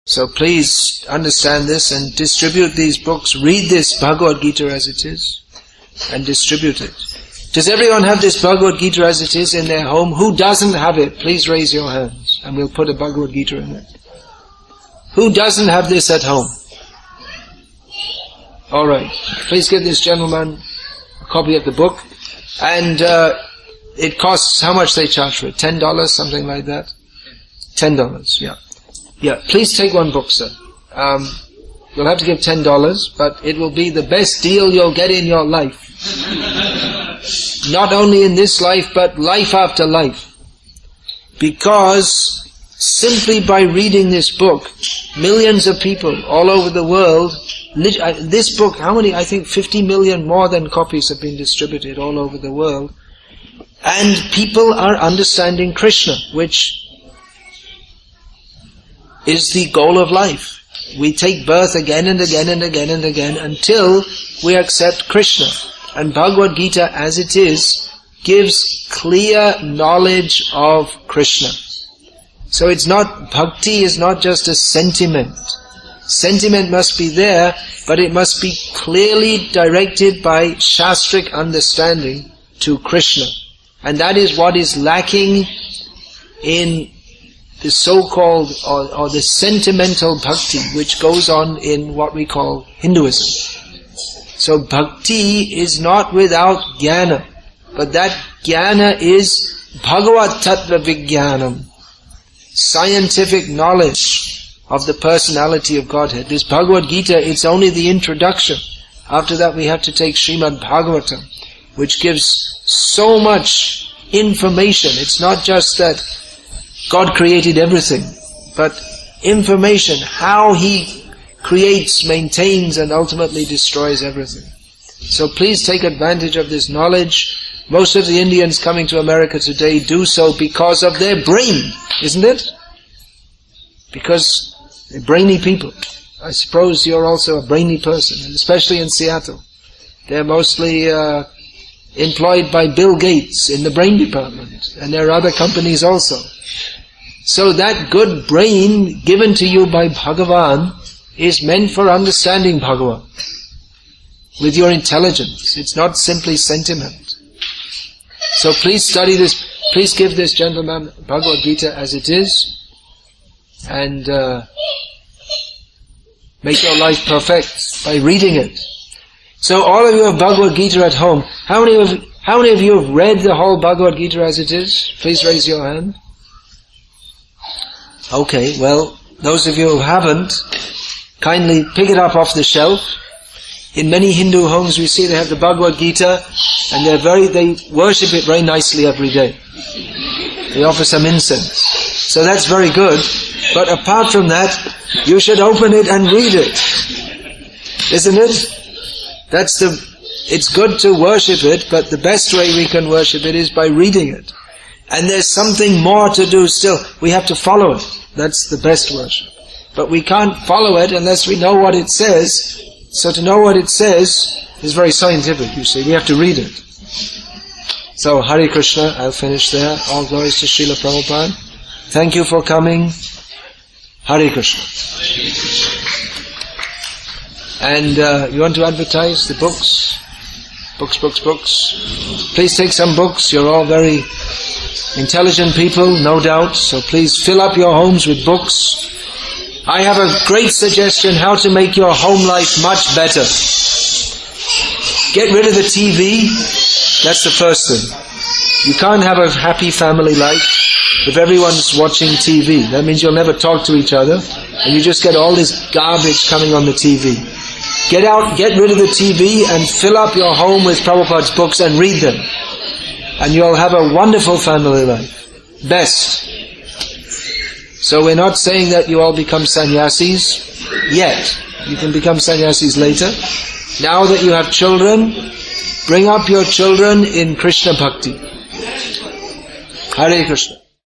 So please understand this and distribute these books. Read this Bhagavad Gita as it is and distribute it. Does everyone have this Bhagavad Gita as it is in their home? Who doesn't have it? Please raise your hands and we'll put a Bhagavad Gita in it. Who doesn't have this at home? Alright. Please give this gentleman a copy of the book. And it costs, how much they charge for it? $10, something like that? $10, yeah. Yeah, please take one book, sir. You'll have to give $10, but it will be the best deal you'll get in your life. Not only in this life, but life after life. Because simply by reading this book, millions of people all over the world, this book, how many? I think 50 million more than copies have been distributed all over the world. And people are understanding Krishna, which is the goal of life. We take birth again and again and again and again until we accept Krishna. And Bhagavad Gita as it is gives clear knowledge of Krishna. So it's not, bhakti is not just a sentiment. Sentiment must be there, but it must be clearly directed by shastric understanding to Krishna. And that is what is lacking in the so-called or the sentimental bhakti which goes on in what we call Hinduism. So bhakti is not without jnana, but that jnana is Bhagavat Tattva Vijnanam, scientific knowledge of the personality of Godhead. This Bhagavad Gita, it's only the introduction. After that we have to take Srimad Bhagavatam, which gives so much information. It's not just that God created everything, but information, how He creates, maintains and ultimately destroys everything. So please take advantage of this knowledge. Most of the Indians coming to America today do so because of their brain, isn't it? Because they're brainy people. I suppose you're also a brainy person, and especially in Seattle. They're mostly employed by Bill Gates in the brain department, and there are other companies also. So that good brain given to you by Bhagavan is meant for understanding Bhagavan with your intelligence. It's not simply sentiment. So please study this, please give this gentleman Bhagavad Gita as it is, and make your life perfect by reading it. So all of you have Bhagavad Gita at home. How many of you have read the whole Bhagavad Gita as it is? Please raise your hand. Okay, well, those of you who haven't, kindly pick it up off the shelf. In many Hindu homes we see they have the Bhagavad Gita, and they worship it very nicely every day. They offer some incense. So that's very good. But apart from that, you should open it and read it. Isn't it? It's good to worship it, but the best way we can worship it is by reading it. And there's something more to do still. We have to follow it. That's the best worship. But we can't follow it unless we know what it says. So to know what it says is very scientific, you see. We have to read it. So, Hare Krishna, I'll finish there. All glories to Srila Prabhupada. Thank you for coming. Hare Krishna. And you want to advertise the books? Books. Please take some books. You're all very intelligent people, no doubt. So please fill up your homes with books. I have a great suggestion how to make your home life much better. Get rid of the TV. That's the first thing. You can't have a happy family life if everyone's watching TV. That means you'll never talk to each other, and you just get all this garbage coming on the TV. Get rid of the TV and fill up your home with Prabhupada's books and read them. And you'll have a wonderful family life. Best. So we're not saying that you all become sannyasis yet. You can become sannyasis later. Now that you have children, bring up your children in Krishna Bhakti. Hare Krishna.